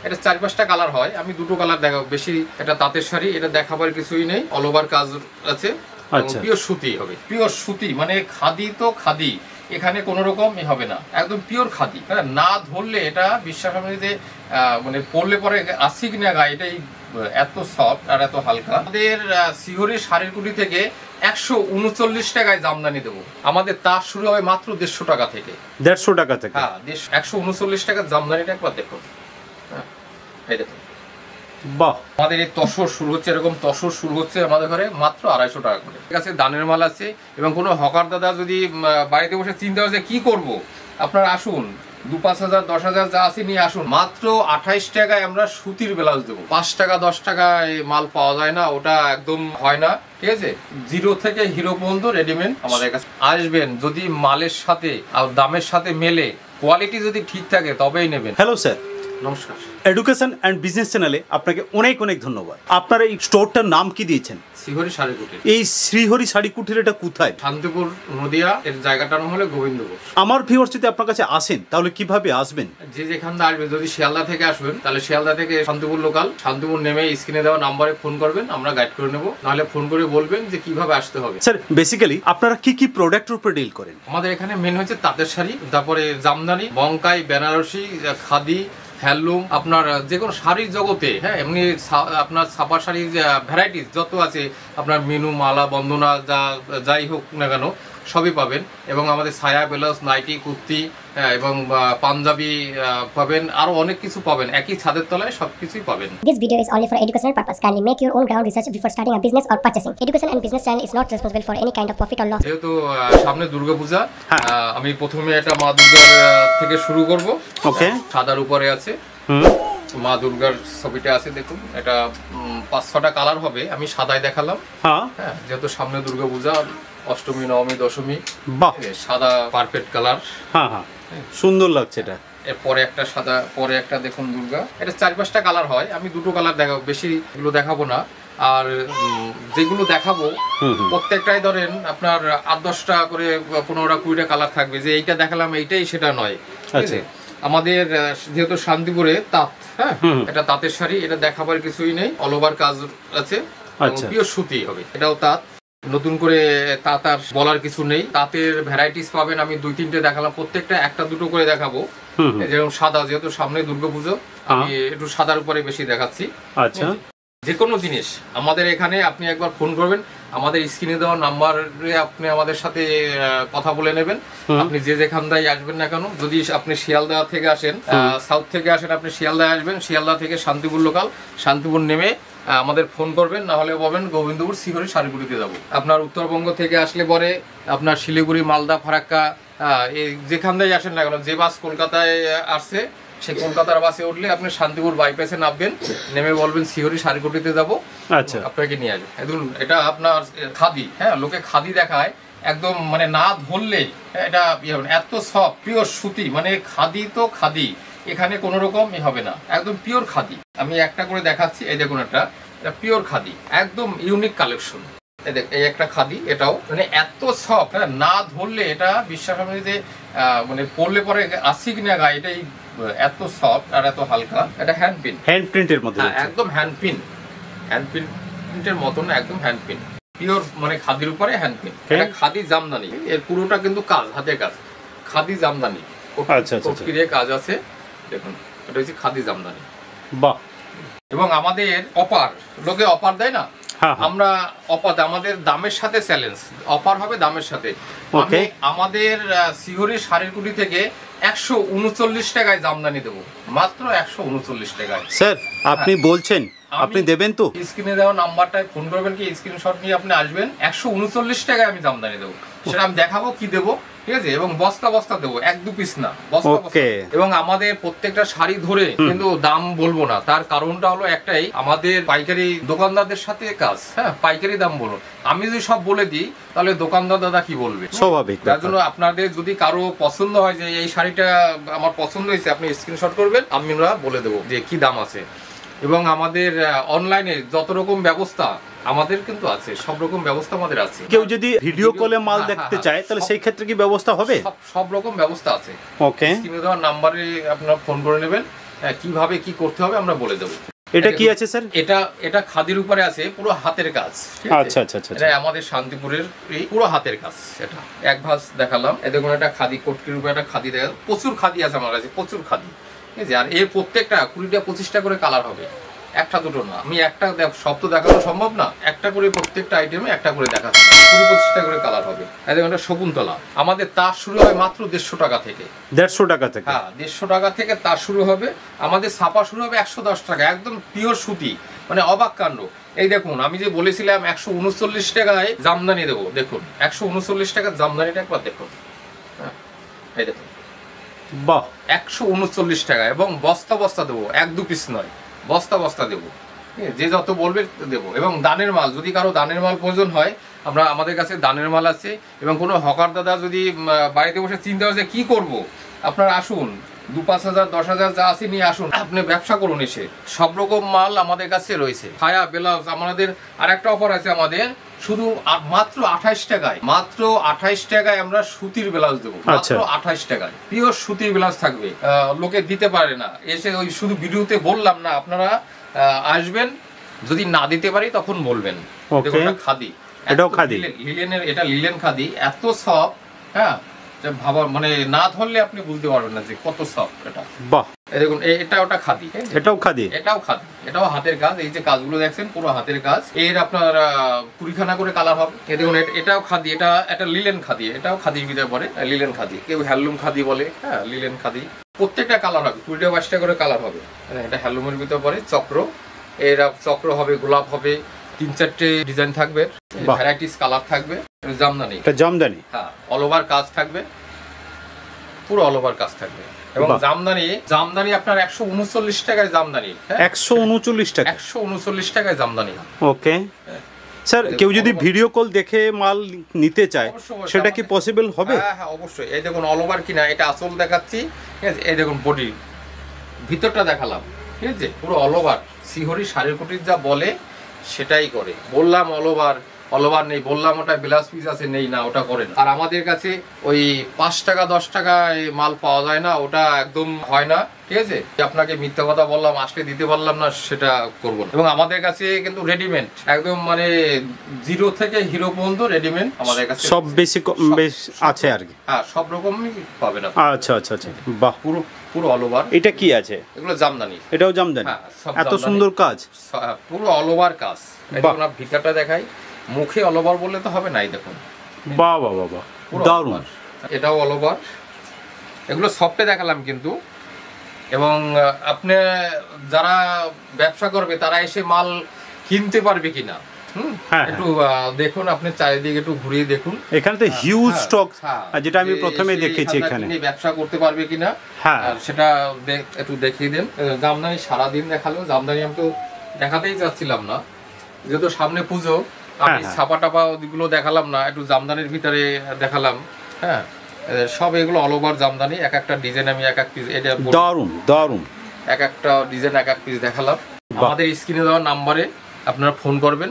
এটা 4-5টা কালার হয়, আমি দুটো কালার দেখাবো বেশি। এটা তাঁতের শাড়ি, এটা দেখাবার কিছুই নেই, অল ওভার কাজ আছে। পিওর সুতি হবে, পিওর সুতি মানে খাদি তো খাদি, এখানে কোনো রকম হবে না, একদম পিওর খাদি। না ধরলে এটা বিশ্বাস হবে যে মানে পরলে পরে আসি কিনা গায়ে, এটাই এত সফট আর এত হালকা। আমাদের শিহরি শাড়ির কুটি থেকে 139 টাকায় জামদানি দেবো। আমাদের তার শুরু হবে মাত্র 150 টাকা থেকে। 150 টাকা থেকে? হ্যাঁ, 139 টাকার জামদানিটা একবার দেখুন। হ্যাঁ, এই দেখুন, বাহ। আমাদের এই তসর শুরু হচ্ছে, এরকম তসর শুরু হচ্ছে আমাদের ঘরে মাত্র 250 টাকা করে। ঠিক আছে, দানের মাল আছে। এবং কোনো হকার দাদা যদি বাড়িতে বসে চিন্তা করছে কি করব, আপনারা আসুন, 2-5 হাজার 10 হাজার যা আছে নিয়ে আসুন। মাত্র 28 টাকায় আমরা সুতির ব্লাউজ দেবো। 5 টাকা 10 টাকায় মাল পাওয়া যায় না, ওটা একদম হয় না। ঠিক আছে, জিরো থেকে হিরো পর্যন্ত রেডিমেড আমাদের কাছে। আসবেন, যদি মালের সাথে আর দামের সাথে মেলে, কোয়ালিটি যদি ঠিক থাকে তবেই নেবেন। হ্যালো স্যার, নমস্কার। এডুকেশন অ্যান্ড বিজনেস চ্যানেলে আপনাকে অনেক অনেক ধন্যবাদ। আপনার এই স্টোরটার নাম কি দিয়েছেন? শ্রীহরি শাড়ি কুটির। এই শ্রীহরি শাড়ি কুটির এটা কোথায়? শান্তিপুর নদিয়া, এর জায়গাটার নাম হলো গোবিন্দপুর। আমার ভিউয়ার্স যদি আপনার কাছে আসেন তাহলে কিভাবে আসবেন? যে যেখান থেকে আসবেন, যদি শিয়ালদা থেকে আসবেন তাহলে শিয়ালদা থেকে শান্তিপুর লোকাল, শান্তিপুর নেমে স্ক্রিনে দেওয়া নাম্বারে ফোন করবেন, আমরা গাইড করে নেব। নাহলে ফোন করে বলবেন যে কিভাবে আসতে হবে। স্যার, বেসিক্যালি আপনারা কি কি প্রোডাক্টের উপরে ডিল করেন? আমাদের এখানে মেন হচ্ছে তাঁতের শাড়ি, তারপরে জামদানি, বঙ্কাই, বেনারসি, খাদি, হ্যান্ডলুম, আপনার যে কোনো শাড়ির জগতে, হ্যাঁ, এমনি আপনার ছাপা শাড়ির ভ্যারাইটিস যত আছে, আপনার মিনু, মালা, বন্দনা, যাই হোক না কেন সবই পাবেন। এবং আমাদের সায়া, ব্লাউজ, নাইটি, কুর্তি এবং পাঞ্জাবি পাবেন, আরো অনেক কিছু পাবেন, একই ছাদের তলায় সবকিছুই পাবেন। This video is only for educational purpose. Kindly make your own ground research before starting a business or purchasing. Education and Business Channel is not responsible for any kind of profit or loss. যেহেতু সামনে দুর্গাপূজা, আমি প্রথমে একটা মা দুর্গার থেকে শুরু করব। ওকে। সাদার উপরে আছে মা দুর্গার ছবিটা আছে, দেখুন। এটা 5-6টা কালার হবে, আমি সাদায় দেখালাম। হ্যাঁ, যেহেতু সামনে দুর্গাপূজা, অষ্টমী, নবমী, দশমী। বাহ, সাদা পারফেক্ট কালার। হ্যাঁ হ্যাঁ, সুন্দর লাগছে এটা। এরপরে একটা সাদা, পরে একটা দেখুন দুর্গা। এটা 4-5টা কালার হয়, আমি দুটো কালার দেখাবো, বেশি এগুলো দেখাবো না। আর যেগুলো দেখাবো প্রত্যেকটাই ধরেন আপনার 8-10টা করে 15-20টা কালার থাকবে। যে এইটা দেখালাম এইটাই সেটা নয়। আচ্ছা, আমাদের যেহেতু শান্তিপুরে তাঁত, হ্যাঁ, এটা তাঁতের শাড়ি, এটা দেখাবার কিছুই নেই, অল ওভার কাজ আছে। পিওর সুতি হবে, এটাও তাঁত। নতুন করে তাঁত আর বলার কিছু নেই। তাঁতের ভ্যারাইটিস পাবেন, আমি 2-3টে দেখালাম, প্রত্যেকটা একটা দুটো করে দেখাবো। যেরকম সাদা, যেহেতু সামনে দুর্গাপুজো, আমি একটু সাদার উপরে বেশি দেখাচ্ছি। আচ্ছা, যে কোনো জিনিস আমাদের এখানে আপনি একবার ফোন করবেন, আমাদের স্ক্রিনে দেওয়া নাম্বারে আপনি আমাদের সাথে কথা বলে নেবেন। আপনি যে যেখান থেকে আসবেন না কেন, যদি আপনি শিয়ালদা থেকে আসেন, সাউথ থেকে আসেন, আপনি শিয়ালদায় আসবেন, শিয়ালদা থেকে শান্তিপুর লোকাল, শান্তিপুর নেমে আমাদের ফোন করবেন, না হলে বলবেন গোবিন্দপুর শ্রীহরি শাড়িগুড়িতে যাবো। আপনার উত্তরবঙ্গ থেকে আসলে পরে আপনার শিলিগুড়ি, মালদা, ফারাক্কা, যেখান থেকে আসেন না কেন, যে বাস কলকাতায় আসছে সেই কলকাতার বাসে উঠলে আপনি শান্তিপুর বাইপাসে নামবেন, নেমে বলবেন শ্রীহরি শাড়িগুড়িতে যাবো। আচ্ছা, আপনাকে নিয়ে আসবে। একদম এটা আপনার খাদি, হ্যাঁ, লোকে খাদি দেখায়, একদম মানে না ধরলে এটা এত সফট পিওর সুতি, মানে খাদি তো খাদি, এখানে কোনো রকম হবে না, একদম পিওর খাদি। আমি একটা করে দেখাচ্ছি, এই দেখুন, এটা পিওর খাদি, একদম ইউনিক কালেকশন। এই একটা খাদি, এটাও মানে এত সফট, না ধরলে এটা বিশ্বাস হবে যে মানে পরলে পরে আসি কিনা গায়ে, এটাই এত সফট আর এত হালকা। এটা হ্যান্ড প্রিন্টের মধ্যে, একদম হ্যান্ড প্রিন্টের মতন, একদম হ্যান্ড প্রিন্ট, পিওর মানে খাদির উপরে হ্যান্ড প্রিন্ট। এটা খাদি জামদানি, এর পুরোটা কিন্তু কাজ, হাতের কাজ, খাদি জামদানি, কাজ আছে। দেখুন, এটা হচ্ছে খাদি জামদানি। বাহ। এবং আমাদের অপার, লোকে অপার দেয় না, আমরা অপার, আমাদের দামের সাথে চ্যালেঞ্জ, অপার হবে দামের সাথে। আমাদের শ্রীহরি শাড়ির কুটি থেকে 139 টাকায় জামদানি দেবো, মাত্র 139 টাকায়। স্যার, আপনি বলছেন আপনি দেবেন তো? স্ক্রিনে দেওয়া নাম্বারটায় ফোন করবেন, কি স্ক্রিনশট নিয়ে আপনি আসবেন। 139 টাকায় আমি জামদানি দেবো, সেটা আমি দেখাবো কি দেবো। ঠিক আছে, এবং বস্তা বস্তা দেবো, 1-2 পিস না, বস্তা বস্তা। এবং আমাদের প্রত্যেকটা শাড়ি ধরে কিন্তু দাম বলবো না, তার কারণটা হলো একটাই, আমাদের পাইকারি দোকানদারদের সাথে কাজ, হ্যাঁ, পাইকারি দাম বলো। আমি যদি সব বলে দিই তাহলে দোকানদার দাদা কি বলবে, স্বাভাবিক। তার জন্য আপনাদের যদি কারো পছন্দ হয় যে এই শাড়িটা আমার পছন্দ হয়েছে, আপনি স্ক্রিনশট করবেন, আমরা বলে দেবো যে কি দাম আছে। এবং আমাদের অনলাইনে যত রকম ব্যবস্থা আমাদের কিন্তু আছে, সব রকম ব্যবস্থা আমাদের আছে। কেউ যদি ভিডিও কলে মাল দেখতে চায় তাহলে সেই ক্ষেত্রে কি ব্যবস্থা হবে? সব রকম ব্যবস্থা আছে। ওকে, স্ক্রিনে দেওয়া নাম্বারে আপনারা ফোন করে নেবেন, কিভাবে কি করতে হবে আমরা বলে দেবো। এটা কি আছে স্যার? এটা খাদির উপরে আছে, পুরো হাতের কাজ। আচ্ছা আচ্ছা আচ্ছা, এটা আমাদের শান্তিপুরের এই পুরো হাতের কাজ। এটা এক ভাঁজ দেখালাম, এই দেখুন একটা খাদি কোটটির উপরে একটা খাদি দেখা, প্রচুর খাদি আছে আমার কাছে, প্রচুর খাদি, ঠিক আছে। আর এর প্রত্যেকটা 20-25টা করে কালার হবে, একটা দুটো না। আমি একটা সব তো দেখানো সম্ভব না, একটা করে প্রত্যেকটা আইটেমে একটা করে দেখাচ্ছি, 20-25টা করে কালার হবে। এই দেখুন একটা শকুন্তলা, আমাদের তার শুরু হয় মাত্র 150 টাকা থেকে। 150 টাকা থেকে? হ্যাঁ, 150 টাকা থেকে তার শুরু হবে। আমাদের ছাপা শুরু হবে 110 টাকা, একদম পিওর সুতি, মানে অবাক কাণ্ড। এই দেখুন আমি যে বলেছিলাম 139 টাকায় জামদানি দেবো, দেখুন 139 টাকার জামদানিটা একবার দেখুন। হ্যাঁ, এই দেখুন, বাহ, 139 টাকা, এবং বস্তা বস্তা দেবো, 1-2 পিস নয়, বস্তা বস্তা দেবো, যে যত বলবে দেবো। এবং দানের মাল, যদি কারো দানের মাল প্রয়োজন হয়, আমাদের কাছে দানের মাল আছে। এবং কোনো হকার দাদা যদি বাড়িতে বসে চিন্তা হচ্ছে কি করব, আপনারা আসুন, 2-5 হাজার 10 হাজার যা আছে নিয়ে আসুন, আপনি ব্যবসা করুন এসে। সব রকম মাল আমাদের কাছে রয়েছে। ছায়া ব্লাউজ, আমাদের আর একটা অফার আছে আমাদের, শুধু মাত্র 28 টাকায়, মাত্র 28 টাকায় আমরা সুতির ব্লাউজ দেবো, মাত্র 28 টাকায় পিওর সুতির ব্লাউজ থাকবে। লোকে দিতে পারে না, এসে ওই শুধু ভিডিওতে বললাম না, আপনারা আসবেন, যদি না দিতে পারি তখন বলবেন। খাদি, এটাও খাদি, লিলেনের, এটা লিলেন খাদি, এত সফট, হ্যাঁ, ভাবা মানে না ধরলে আপনি বুঝতে পারবেন না যে কত সফট এটা। বাহ, এই দেখুন, এটা ওটা খাদি, এটাও খাদি, এটাও খাদি, এটাও হাতের কাজ। এই যে কাজগুলো দেখছেন পুরো হাতের কাজ। এর আপনার 20খানা করে কালার হবে। এই দেখুন, এটাও খাদি, এটা লিলেন খাদি, এটাও খাদির ভিতরে পড়ে, লিলেন খাদি, কেউ হ্যান্ডলুম খাদি বলে, হ্যাঁ, লিলেন খাদি। প্রত্যেকটা কালার হবে, 20-22টা করে কালার হবে। এটা হ্যান্ডলুমের ভিতরে পড়ে, চক্র, এরা চক্র হবে, গোলাপ হবে, 3-4টে ডিজাইন থাকবে, ভ্যারাইটিস কালার থাকবে। জামদানি, এটা জামদানি, হ্যাঁ, অল ওভার কাজ থাকবে, পুরো অল ওভার কাজ থাকবে। এবং জামদানি আপনার 139 টাকায় জামদানি, 139 টাকা, 139 টাকায় জামদানি। ওকে স্যার, কেউ যদি ভিডিও কল দেখে মাল নিতে চায় সেটা কি পসিবল হবে? হ্যাঁ হ্যাঁ, অবশ্যই। এই দেখুন অল ওভার কিনা, এটা আসল দেখাচ্ছি, ঠিক আছে। এই দেখুন বডি, ভিতরটা দেখালাম, ঠিক আছে, পুরো অল ওভার। শিহরি শাড়ির কুটির যা বলে সেটাই করে। বললাম অল ওভার নেই, বললাম ওটা ব্লাউজ পিস আছে, নেই, না ওটা করে না। আর আমাদের কাছে ওই 5 টাকা 10 টাকায় মাল পাওয়া যায় না, ওটা একদম হয় না, ঠিক আছে। আপনাকে মিথ্যা কথা বললাম, আসলে দিতে পারলাম না, সেটা করবো না। এবং আমাদের কাছে কিন্তু রেডিমেড, একদম মানে 0 থেকে হিরো পর্যন্ত রেডিমেড আমাদের কাছে সব বেশি আছে আর কি। হ্যাঁ, সব রকমই পাবেন। আচ্ছা আচ্ছা আচ্ছা, বাহ, পুরো অল ওভার। এটা কি আছে? এগুলো জামদানি, এটাও জামদানি, এত সুন্দর কাজ, পুরো অল ওভার কাজ। দেখুন ভিতরটা দেখাই, মুখে অল ওভার বললে তো হবে না, এই দেখুন, বাহ বাহ বাহ, দারুণ। এটাও অল ওভার, এগুলো সফটে দেখালাম কিন্তু। এবং আপনি যারা ব্যবসা করবে তারা এসে মাল কিনতে পারবে কিনা, একটু দেখুন, আপনি চারিদিকে একটু ঘুরিয়ে দেখুন। এখানে তো হিউজ স্টক, যেটা আমি প্রথমে দেখেছি, এখানে ব্যবসা করতে পারবে কিনা সেটা একটু দেখিয়ে দেন। জামদানি সারাদিন দেখালো, জামদানি আমি তো দেখাতেই চাচ্ছিলাম না, যেহেতু সামনে পুজো, আমি ছাপা টাপা ওইগুলো দেখালাম না, একটু জামদানির ভিতরে দেখালাম। হ্যাঁ, সব এগুলো অল ওভার জামদানি, এক একটা ডিজাইন আমি এক এক পিস, এটা দারুণ দারুণ, এক একটা ডিজাইন এক এক পিস দেখালাম। আমাদের স্ক্রিনে দেওয়া নাম্বারে আপনারা ফোন করবেন,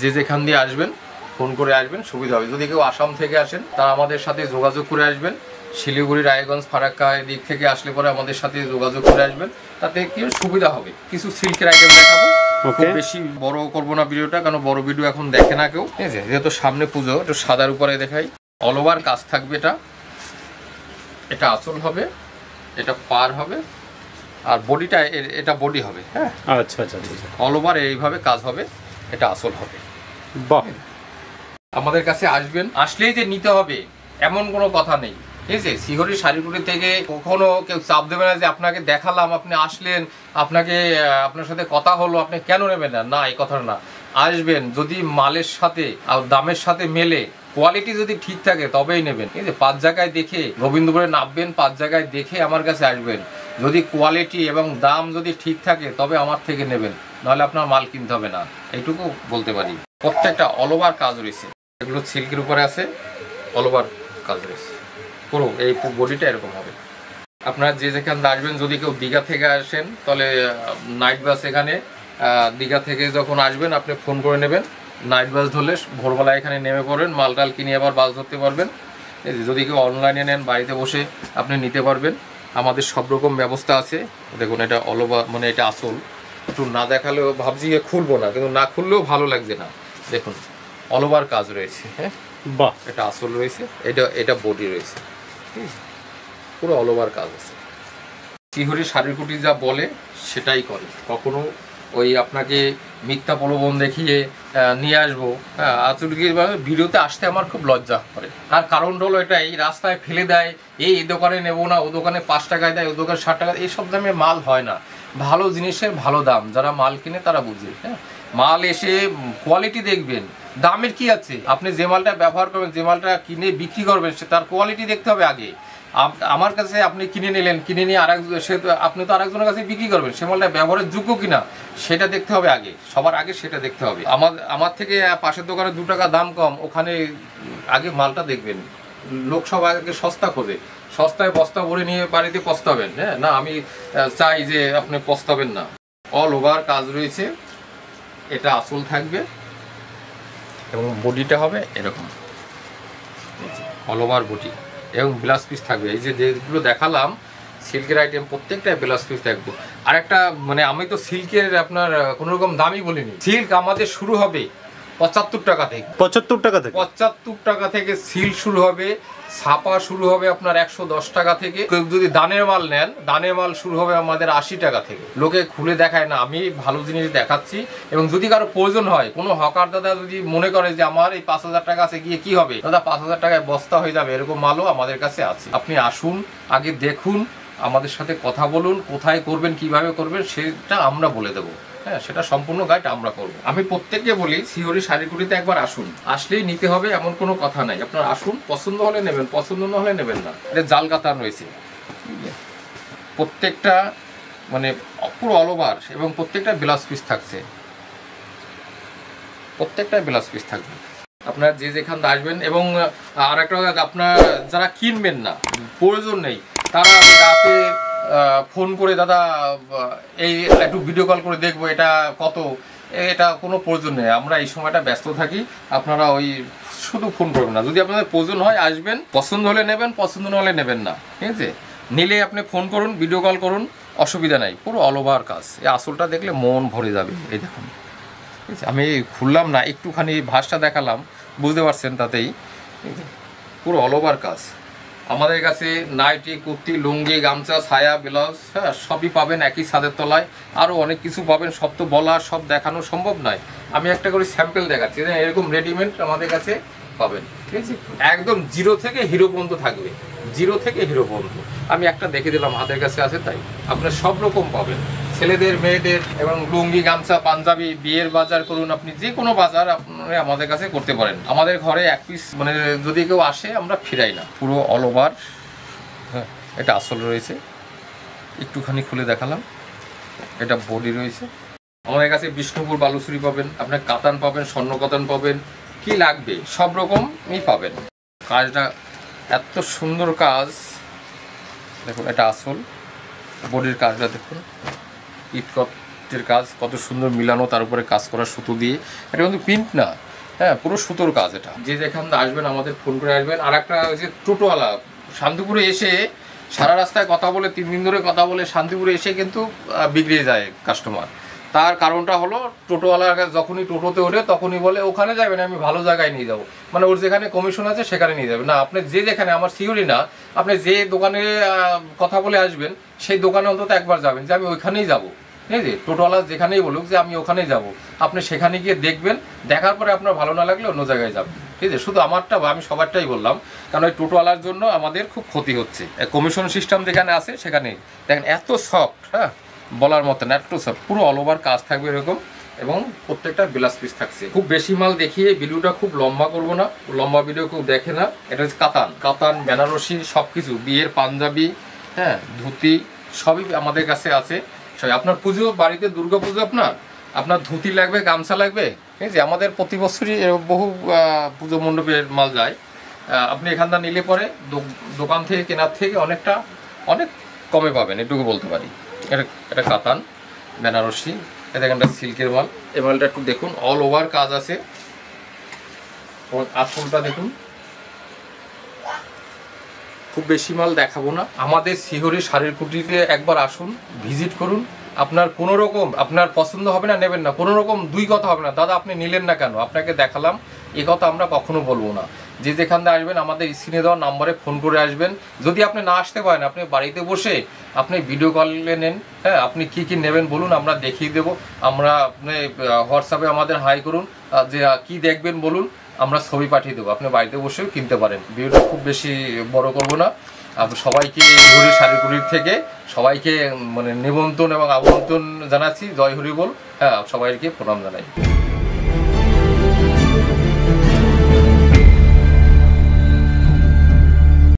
যে যেখান দিয়ে আসবেন ফোন করে আসবেন, সুবিধা হবে। যদি কেউ আসাম থেকে আসেন তারা আমাদের সাথে যোগাযোগ করে আসবেন। শিলিগুড়ি, রায়গঞ্জ, ফারাক্কা এদিক থেকে আসলে পরে আমাদের সাথে যোগাযোগ করে আসবেন, তাতে কি সুবিধা হবে। কিছু সিল্কের আইটেম দেখাবো, খুব বেশি বড় করবো না ভিডিওটা, কারণ বড় ভিডিও এখন দেখে না কেউ, ঠিক আছে। যেহেতু সামনে পুজো, একটু সাদার উপরে দেখাই। অল ওভার কাজ থাকবে, এটা আঁচল হবে, এটা পার হবে, আর বডিটা এটা বডি হবে। হ্যাঁ, আচ্ছা আচ্ছা আচ্ছা, অল ওভার এইভাবে কাজ হবে, এটা আসল হবে। বাহ, আমাদের কাছে আসবেন, আসলেই যে নিতে হবে এমন কোনো কথা নেই, ঠিক আছে। শিহরি শাড়িগুলি থেকে কখনো কেউ চাপ দেবে না যে আপনাকে দেখালাম, আপনি আসলেন, আপনার সাথে কথা হলো, আপনি কেন নেবেন না, এই কথা না। আসবেন, যদি মালের সাথে আর দামের সাথে মেলে, কোয়ালিটি যদি ঠিক থাকে তবেই নেবেন, ঠিক আছে। 5 জায়গায় দেখে গোবিন্দপুরে নামবেন, 5 জায়গায় দেখে আমার কাছে আসবেন। যদি কোয়ালিটি এবং দাম যদি ঠিক থাকে তবে আমার থেকে নেবেন, নাহলে আপনার মাল কিনতে হবে না, এইটুকু বলতে পারি। প্রত্যেকটা অল ওভার কাজ রয়েছে, এগুলো সিল্কের উপরে আছে, অল ওভার কাজ রয়েছে পুরো। এই বডিটা এরকম হবে। আপনারা যে যেখানে আসবেন, যদি কেউ দীঘা থেকে আসেন তাহলে নাইট বাস, এখানে দীঘা থেকে যখন আসবেন আপনি ফোন করে নেবেন, নাইট বাস ধরলে ভোরবেলা এখানে নেমে পড়বেন, মালটাল কিনে আবার বাস ধরতে পারবেন। যদি কেউ অনলাইনে নেন, বাড়িতে বসে আপনি নিতে পারবেন। আমাদের সব রকম ব্যবস্থা আছে। দেখুন এটা অল ওভার, মানে এটা আসল, একটু না দেখালেও ভাবছি যে খুলবো না, কিন্তু না খুললেও ভালো লাগছে না। দেখুন অল ওভার কাজ রয়েছে। হ্যাঁ বাহ, এটা আসল রয়েছে, এটা বডি রয়েছে, ঠিক আছে, পুরো অল ওভার কাজ আছে। শিহরি শাড়ির কুটি যা বলে সেটাই করে, কখনো ওই আপনাকে মিথ্যা প্রলোভন দেখিয়ে নিয়ে আসবো। হ্যাঁ, ভিডিওতে আসতে আমার খুব লজ্জা করে। তার কারণটা হলো এটাই, রাস্তায় ফেলে দেয়, এই দোকানে নেবো না, ও দোকানে 5 টাকায় দেয়, ও দোকানে 60 টাকা, এইসব দামে মাল হয় না। ভালো জিনিসের ভালো দাম, যারা মাল কিনে তারা বুঝে। হ্যাঁ, মাল এসে কোয়ালিটি দেখবেন, দামের কি আছে, আপনি যে মালটা ব্যবহার করবেন, যে মালটা কিনে বিক্রি করবেন, সে তার কোয়ালিটি দেখতে হবে আগে। আমার কাছে আপনি কিনে নিলেন, কিনে নিয়ে আপনি তো আরেকজনের কাছে বিক্রি করবেন, সে মালটা ব্যবহারের যোগ্য কিনা সেটা দেখতে হবে আগে, সবার আগে সেটা দেখতে হবে। আমার থেকে পাশের দোকানে 2 টাকা দাম কম, ওখানে আগে মালটা দেখবেন। লোক সব আগে সস্তা খোঁজে, সস্তায় বস্তা ভরে নিয়ে বাড়িতে পস্তাবেন। হ্যাঁ, না আমি চাই যে আপনি পস্তাবেন না। অল ওভার কাজ রয়েছে, এটা আসল থাকবে এবং বডিটা হবে এরকম অল ওভার বডি এবং ব্লাউজ পিস থাকবে। এই যে যেগুলো দেখালাম সিল্কের আইটেম, প্রত্যেকটাই ব্লাউজ পিস থাকবে। আর একটা মানে আমি তো সিল্কের আপনার কোনো রকম দামই বলিনি। সিল্ক আমাদের শুরু হবে 75 টাকা থেকে। 75 টাকা থেকে 75 টাকা থেকে সিল্ক শুরু হবে। ছাপা শুরু হবে আপনার 110 টাকা থেকে। যদি দানের মাল নেন, দানের মাল শুরু হবে আমাদের 80 টাকা থেকে। লোকে খুলে দেখায় না, আমি ভালো জিনিস দেখাচ্ছি। এবং যদি কারো প্রয়োজন হয়, কোনো হকার দাদা যদি মনে করে যে আমার এই 5000 টাকা আছে, গিয়ে কি হবে দাদা, 5000 টাকায় বস্তা হয়ে যাবে, এরকম মালও আমাদের কাছে আছে। আপনি আসুন, আগে দেখুন, আমাদের সাথে কথা বলুন, কোথায় করবেন, কিভাবে করবেন সেটা আমরা বলে দেবো। হ্যাঁ, সেটা সম্পূর্ণ গাইড আমরা করব। আমি প্রত্যেককে বলি শিহরি শাড়িগুলিতে একবার আসুন, আসলেই নিতে হবে এমন কোনো কথা নাই। আপনার আসুন, পছন্দ হলে নেবেন, পছন্দ না হলে নেবেন না। এটা জাল কাতান রয়েছে, প্রত্যেকটা মানে পুরো অল ওভার, এবং প্রত্যেকটা ব্লাউজ পিস থাকছে, প্রত্যেকটা ব্লাউজ পিস থাকবে। আপনার যে যেখান আসবেন। এবং আর একটা আপনার যারা কিনবেন না, প্রয়োজন নেই, তারা রাতে ফোন করে দাদা এই একটু ভিডিও কল করে দেখবো এটা কত, এটা কোনো প্রয়োজন নেই। আমরা এই সময়টা ব্যস্ত থাকি, আপনারা ওই শুধু ফোন করবেন না। যদি আপনাদের প্রয়োজন হয় আসবেন, পছন্দ হলে নেবেন, পছন্দ না হলে নেবেন না, ঠিক আছে। নিলে আপনি ফোন করুন, ভিডিও কল করুন, অসুবিধা নাই। পুরো অল ওভার কাজ, এই আসলটা দেখলে মন ভরে যাবে। এই দেখুন, ঠিক আছে, আমি খুললাম না, একটুখানি ভাঁজটা দেখালাম, বুঝতে পারছেন তাতেই। পুরো অল ওভার কাজ আমাদের কাছে। নাইটি, কুর্তি, লুঙ্গি, গামছা, ছায়া, ব্লাউজ, হ্যাঁ সবই পাবেন একই ছাদের তলায়। আরও অনেক কিছু পাবেন, সব তো বলা, সব দেখানো সম্ভব নয়। আমি একটা করে স্যাম্পল দেখাচ্ছি, এরকম রেডিমেড আমাদের কাছে পাবেন, ঠিক আছে। একদম জিরো থেকে হিরো পর্যন্ত থাকবে, জিরো থেকে হিরো পর্যন্ত। আমি একটা দেখে দিলাম, হাতের কাছে আছে তাই। আপনার সব রকম পাবেন, ছেলেদের, মেয়েদের, এবং লুঙ্গি, গামছা, পাঞ্জাবি, বিয়ের বাজার করুন, আপনি যে কোনো বাজার আপনি আমাদের কাছে করতে পারেন। আমাদের ঘরে এক পিস মানে যদি কেউ আসে আমরা ফিরাই না, পুরো অল ওভার। হ্যাঁ, এটা আসল রয়েছে, একটুখানি খুলে দেখালাম। এটা বডি রয়েছে। আমাদের কাছে বিষ্ণুপুর বালুচুরি পাবেন, আপনার কাতান পাবেন, স্বর্ণ কাতান পাবেন, কি লাগবে সব রকমই পাবেন। কাজটা এত সুন্দর কাজ দেখুন, এটা আসল বডির কাজটা দেখুন, ইটকটের কাজ কত সুন্দর মিলানো, তার উপরে কাজ করা সুতো দিয়ে। এটা কিন্তু প্রিন্ট না, হ্যাঁ পুরো সুতোর কাজ। এটা যে যেখান থেকে আসবেন আমাদের ফোন করে আসবেন। আর একটা ওই যে টোটোওয়ালা শান্তিপুরে এসে সারা রাস্তায় কথা বলে, 3 দিন ধরে কথা বলে, শান্তিপুরে এসে কিন্তু বিগড়ে যায় কাস্টমার। তার কারণটা হলো টোটোওয়ালার কাছে যখনই টোটোতে ওঠে তখনই বলে ওখানে যাবেন, আমি ভালো জায়গায় নিয়ে যাবো, মানে ওর যেখানে কমিশন আছে সেখানে নিয়ে যাবে না। আপনি যে যেখানে, আমার সিওরি না, আপনি যে দোকানে কথা বলে আসবেন সেই দোকানে অন্তত একবার যাবেন যে আমি ওইখানেই যাবো, ঠিক আছে। টোটোওয়ালা যেখানেই বলুক যে আমি ওখানেই যাব, আপনি সেখানে গিয়ে দেখবেন, দেখার পরে আপনার ভালো না লাগলে অন্য জায়গায় যাবেন, ঠিক আছে। শুধু আমারটা আমি সবারটাই বললাম, কারণ ওই টোটোওয়ালার জন্য আমাদের খুব ক্ষতি হচ্ছে। কমিশন সিস্টেম যেখানে আছে সেখানে দেখেন এত সফট, হ্যাঁ বলার মতন এত সফট, পুরো অল ওভার কাজ থাকবে এরকম, এবং প্রত্যেকটা ব্লাউজ পিস থাকছে। খুব বেশি মাল দেখিয়ে ভিডিওটা খুব লম্বা করবো না, লম্বা ভিডিও কেউ দেখে না। এটা হচ্ছে কাতান, কাতান, বেনারসি, সব কিছু, বিয়ের পাঞ্জাবি, হ্যাঁ ধুতি, সবই আমাদের কাছে আছে। আপনার পুজো, বাড়িতে দুর্গা পুজো, আপনার ধুতি লাগবে, গামছা লাগবে, ঠিক আছে। আমাদের প্রতি বছরই বহু পুজো মণ্ডপের মাল যায়। আপনি এখানটা নিলে পরে দোকান থেকে কেনার থেকে অনেক কমে পাবেন, এটুকু বলতে পারি। এটা কাতান, বেনারসি, এটা এখানটা সিল্কের মাল। এই মালটা একটু দেখুন, অল ওভার কাজ আছে। আসলটা দেখুন, খুব বেশি মাল দেখাবো না। আমাদের শিহরি শাড়ির কুটিতে একবার আসুন, ভিজিট করুন। আপনার কোনো রকম আপনার পছন্দ হবে না, নেবেন না, কোনো রকম দুই কথা হবে না, দাদা আপনি নিলেন না কেন, আপনাকে দেখালাম, এ কথা আমরা কখনো বলবো না। যে যেখান থেকে আসবেন আমাদের স্ক্রিনে দেওয়া নাম্বারে ফোন করে আসবেন। যদি আপনি না আসতে পারেন, আপনি বাড়িতে বসে আপনি ভিডিও কলে নেন, হ্যাঁ, আপনি কি কি নেবেন বলুন, আমরা দেখিয়ে দেবো। আমরা আপনি হোয়াটসঅ্যাপে আমাদের হাই করুন, যে কি দেখবেন বলুন, আমরা ছবি পাঠিয়ে দেবো, আপনি বাড়িতে বসেও কিনতে পারেন। ভিডিওটা খুব বেশি বড় করবো না। সবাইকে হরি শাড়িগুলির থেকে সবাইকে মানে নিমন্ত্রণ এবং আমন্ত্রণ জানাচ্ছি। জয় হরি বল। হ্যাঁ, সবাইকে প্রণাম জানাই।